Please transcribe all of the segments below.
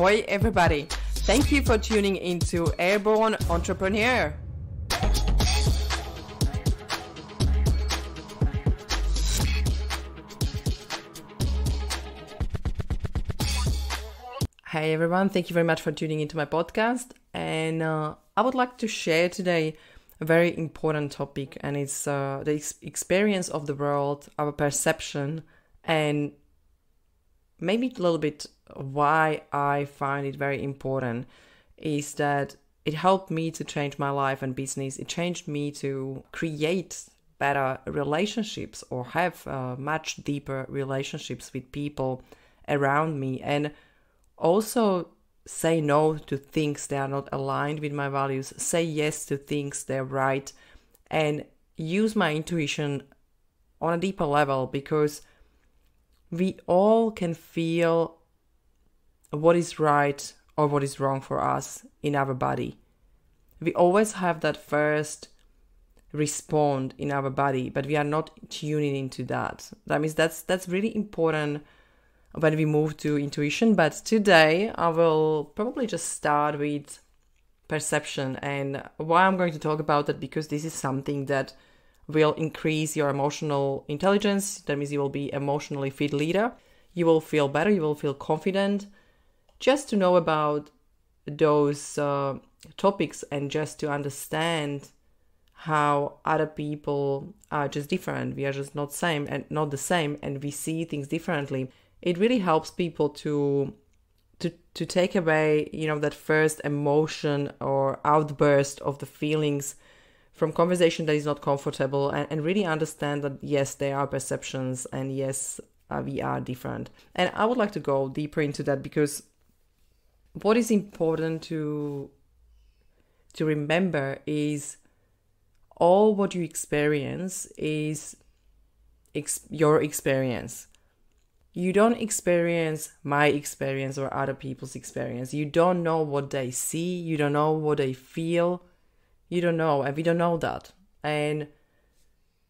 Ahoy everybody! Thank you for tuning into Airborne Entrepreneur. Hey everyone, thank you very much for tuning into my podcast. And I would like to share today a very important topic, and it's the experience of the world, our perception, and maybe a little bit why I find it very important is that it helped me to change my life and business. It changed me to create better relationships or have much deeper relationships with people around me, and also say no to things that are not aligned with my values, say yes to things that are right, and use my intuition on a deeper level, because we all can feel what is right or what is wrong for us in our body. We always have that first response in our body, but we are not tuning into that. That means that's really important when we move to intuition. But today I will probably just start with perception, and why I'm going to talk about that, because this is something that will increase your emotional intelligence. That means you will be emotionally fit leader. You will feel better. You will feel confident. Just to know about those topics and just to understand how other people are just different. We are just not the same, and we see things differently. It really helps people to take away, that first emotion or outburst of the feelings from conversation that is not comfortable, and really understand that yes, there are perceptions, and yes, we are different. And I would like to go deeper into that, because what is important to remember is all what you experience is your experience. You don't experience my experience or other people's experience. You don't know what they see. You don't know what they feel. You don't know, and we don't know that. And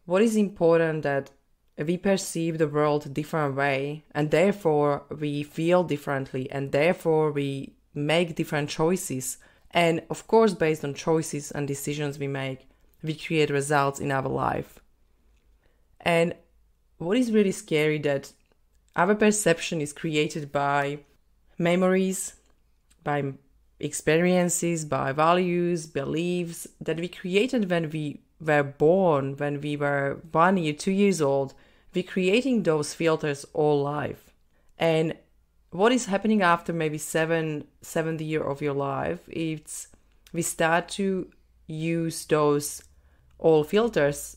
what is important that we perceive the world a different way, and therefore we feel differently, and therefore we make different choices. And of course, based on choices and decisions we make, we create results in our life. And what is really scary, that our perception is created by memories, by experiences, by values, beliefs that we created when we were born, when we were 1 year, 2 years old. We're creating those filters all life. And what is happening after maybe 7th year of your life, it's we start to use those all filters.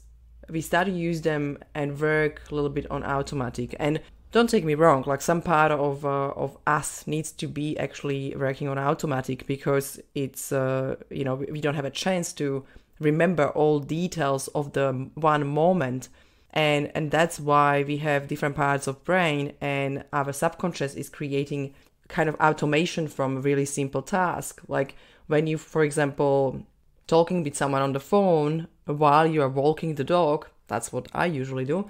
We start to use them and work a little bit on automatic. And don't take me wrong, like some part of us needs to be actually working on automatic, because it's, we don't have a chance to remember all details of the one moment. And that's why we have different parts of brain, and our subconscious is creating kind of automation from a really simple task. Like when you, for example, talking with someone on the phone while you are walking the dog, that's what I usually do.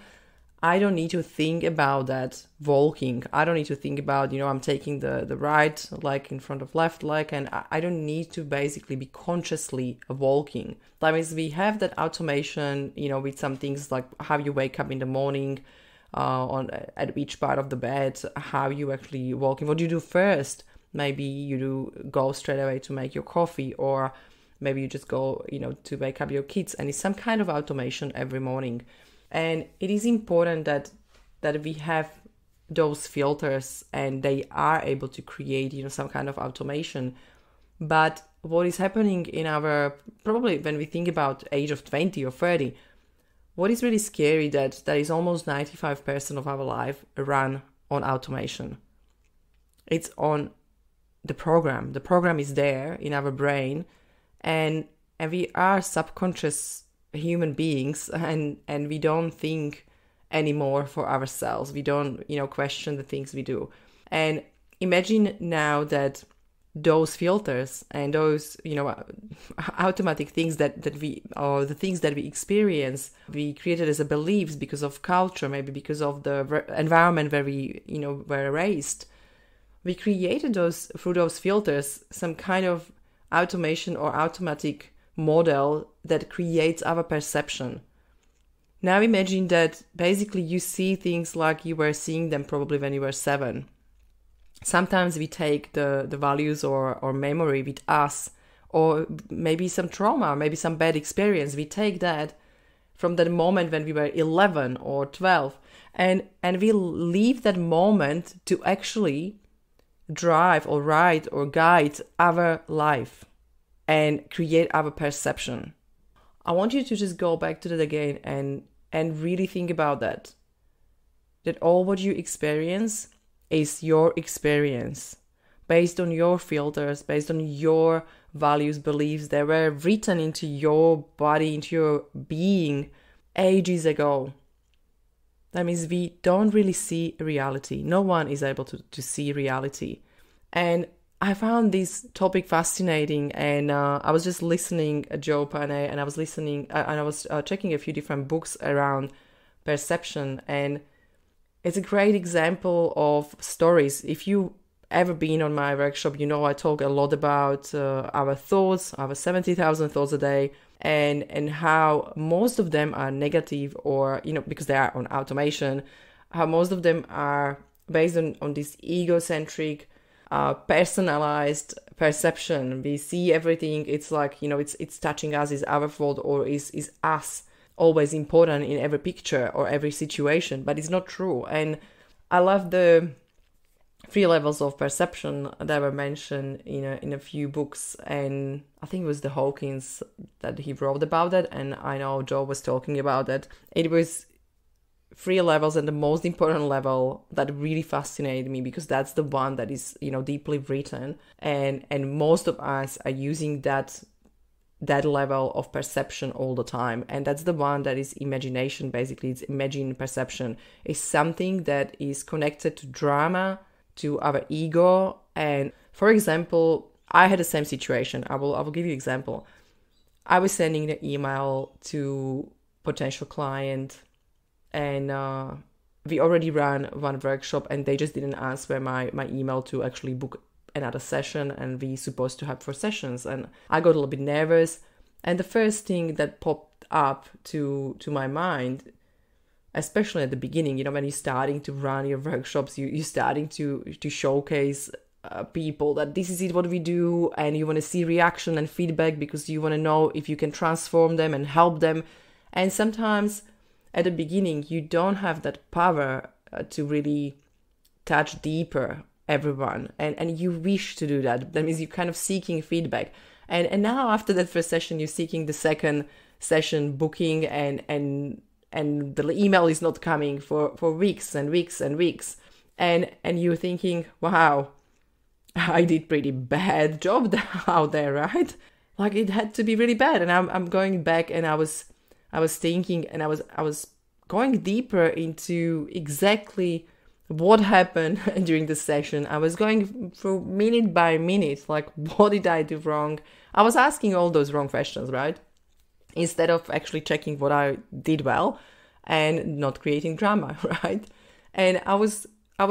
I don't need to think about that walking. I don't need to think about, I'm taking the right leg in front of left leg, and I don't need to basically be consciously walking. That means we have that automation, with some things like how you wake up in the morning, at each part of the bed, how you actually walking, what you do first. Maybe you do go straight away to make your coffee, or maybe you just go, to wake up your kids, and it's some kind of automation every morning. And it is important that we have those filters, and they are able to create, some kind of automation. But what is happening in our, probably when we think about age of 20 or 30, what is really scary, that is almost 95% of our life run on automation. It's on the program. The program is there in our brain, and we are subconscious human beings, and we don't think anymore for ourselves. We don't question the things we do. And imagine now that those filters and those automatic things that we, or the things that we experience, we created as a beliefs because of culture, maybe because of the environment where we were raised. we created those through those filters, some kind of automation or automatic model that creates our perception. Now imagine that basically you see things like you were seeing them probably when you were 7. Sometimes we take the values or memory with us, or maybe some trauma, maybe some bad experience. We take that from that moment when we were 11 or 12, and we leave that moment to actually drive or write or guide our life and create our perception. I want you to just go back to that again and really think about that. That all what you experience is your experience based on your filters, based on your values, beliefs that were written into your body, into your being ages ago. That means we don't really see reality. No one is able to see reality. And I found this topic fascinating, and I was just listening to Joe Pane, and I was listening, and I was checking a few different books around perception, and it's a great example of stories. If you ever been on my workshop, you know I talk a lot about our thoughts, our 70,000 thoughts a day, and how most of them are negative, or because they are on automation, how most of them are based on this egocentric, personalized perception. We see everything, it's like, it's touching us, is our fault, or is us always important in every picture or every situation, but it's not true. And I love the 3 levels of perception that were mentioned in a few books, and I think it was the Hawkins that he wrote about it, and I know Joe was talking about it. It was 3 levels, and the most important level that really fascinated me, because that's the one that is deeply written, and most of us are using that level of perception all the time, and that's the one that is imagination. Basically, it's imagined perception. It's something that is connected to drama, to our ego. And for example, I had the same situation. I will give you an example. I was sending an email to potential client, and we already ran one workshop, and they just didn't answer my email to actually book another session, and we supposed to have 4 sessions, and I got a little bit nervous. And the first thing that popped up to my mind, especially at the beginning, when you're starting to run your workshops, you're starting to showcase people that this is it what we do, and you want to see reaction and feedback because you want to know if you can transform them and help them. And sometimes at the beginning you don't have that power to really touch deeper everyone, and you wish to do that. That means you're kind of seeking feedback, and now after that first session you're seeking the second session booking, and the email is not coming for weeks and weeks and weeks, and you're thinking, wow, I did pretty bad job out there, right? Like, it had to be really bad. And I'm going back, and I was thinking, and I was going deeper into exactly what happened during the session. I was going through minute by minute, like, what did I do wrong? I was asking all those wrong questions, right? Instead of actually checking what I did well and not creating drama, right? And I was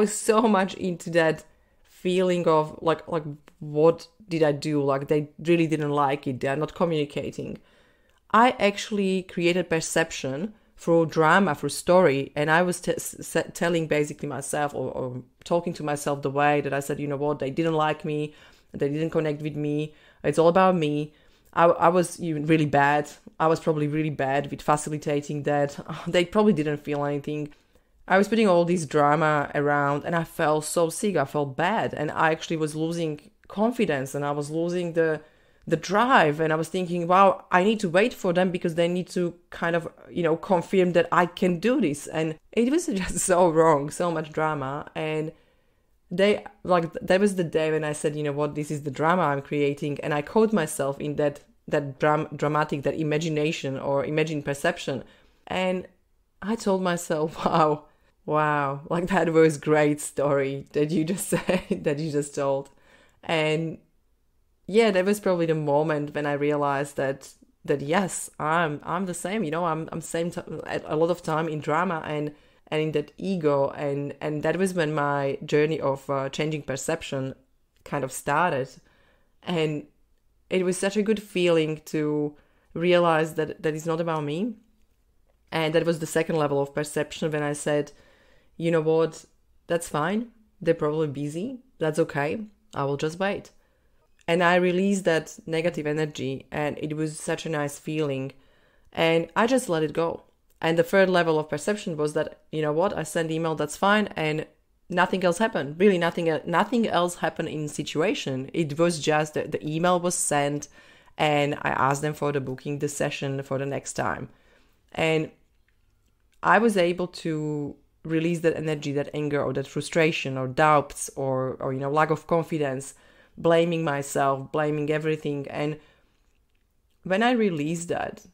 so much into that feeling of like what did I do? Like, they really didn't like it. They're not communicating. I actually created perception through drama, through story. And I was telling basically myself or talking to myself the way that I said, you know what, they didn't like me. They didn't connect with me. It's all about me. I was even really bad. I was probably really bad with facilitating that. They probably didn't feel anything. I was putting all this drama around, and I felt so sick. I felt bad, and I actually was losing confidence, and I was losing the drive, and I was thinking, wow, I need to wait for them because they need to kind of, confirm that I can do this. And it was just so wrong, so much drama. And that was the day when I said, you know what, this is the drama I'm creating. And I caught myself in that dramatic, that imagination or imagined perception. And I told myself, wow, like, that was great story that you just said, that you just told. And yeah, that was probably the moment when I realized that yes, I'm the same, I'm same a lot of time in drama, and in that ego. And that was when my journey of changing perception kind of started. And it was such a good feeling to realize that it's not about me. And that was the second level of perception, when I said, you know what, that's fine. They're probably busy. That's okay. I will just wait. And I released that negative energy, and it was such a nice feeling. And I just let it go. And the third level of perception was that, you know what, I sent email, that's fine. And nothing else happened. Really, nothing else happened in situation. It was just that the email was sent, and I asked them for the session for the next time. And I was able to release that energy, that anger, or that frustration, or doubts, or lack of confidence, blaming myself, blaming everything. And when I released that,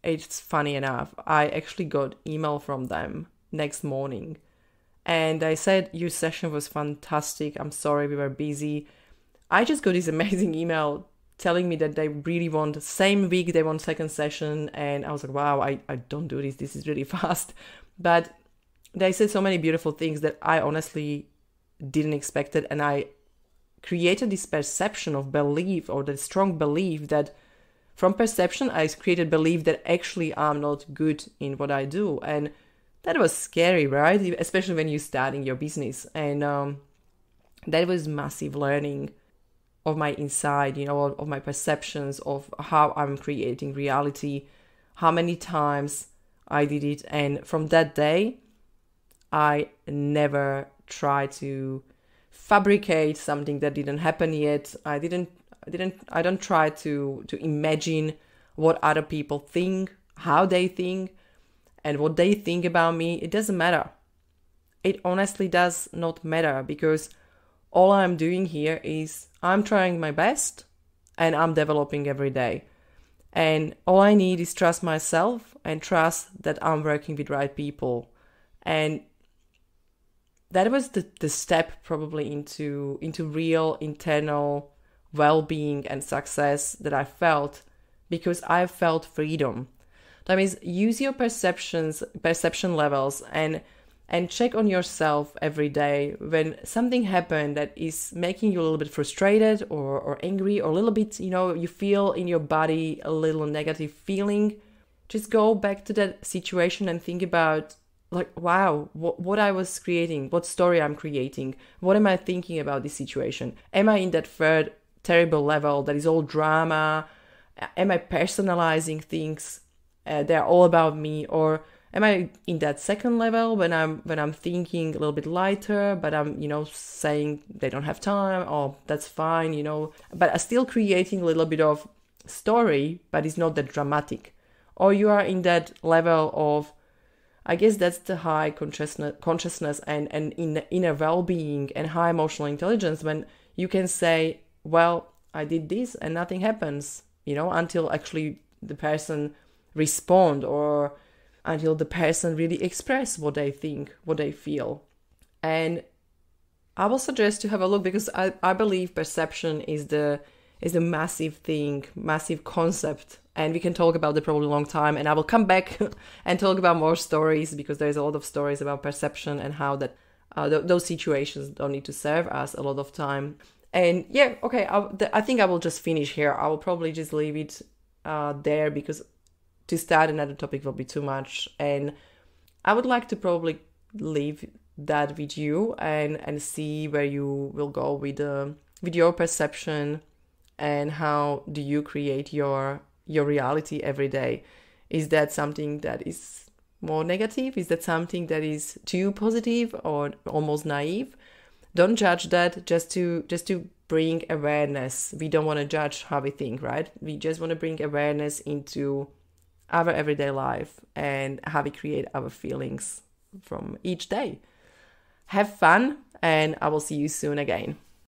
it's funny enough, I actually got email from them next morning. And I said, your session was fantastic. I'm sorry, we were busy. I just got this amazing email telling me that they really want the same week, they want second session. And I was like, wow, I don't do this. This is really fast. But they said so many beautiful things that I honestly didn't expect it. And I created this perception of belief, or the strong belief that from perception, I created belief that actually I'm not good in what I do. And that was scary, right? Especially when you're starting your business. And that was massive learning of my inside, of my perceptions, of how I'm creating reality, how many times I did it. And from that day, I never tried to fabricate something that didn't happen yet. I don't try to imagine what other people think, how they think, and what they think about me. It doesn't matter. It honestly does not matter, because all I'm doing here is I'm trying my best and I'm developing every day. And all I need is trust myself and trust that I'm working with right people. And that was the step probably into real internal well-being and success that I felt, because I felt freedom. That means use your perception levels, and check on yourself every day when something happened that is making you a little bit frustrated or angry, or a little bit, you feel in your body a little negative feeling. Just go back to that situation and think about, like, wow, what I was creating, what story I'm creating, what am I thinking about this situation? Am I in that third terrible level that is all drama? Am I personalizing things? They're all about me? Or am I in that second level when I'm thinking a little bit lighter, but I'm saying they don't have time, or that's fine, but I'm still creating a little bit of story, but it's not that dramatic? Or you are in that level of, I guess that's the high consciousness and in the inner well-being and high emotional intelligence, when you can say, well, I did this and nothing happens, until actually the person respond, or until the person really express what they think, what they feel. And I will suggest to have a look, because I believe perception is a massive thing, massive concept. And we can talk about it probably a long time. And I will come back and talk about more stories, because there's a lot of stories about perception and how that those situations don't need to serve us a lot of time. And yeah, okay, I think I will just finish here. I will probably just leave it there, because to start another topic will be too much. And I would like to probably leave that with you and see where you will go with your perception, and how do you create your reality every day. Is that something that is more negative? Is that something that is too positive or almost naive? Don't judge that, just to bring awareness. We don't want to judge how we think, right? We just want to bring awareness into our everyday life and how we create our feelings from each day. Have fun, and I will see you soon again.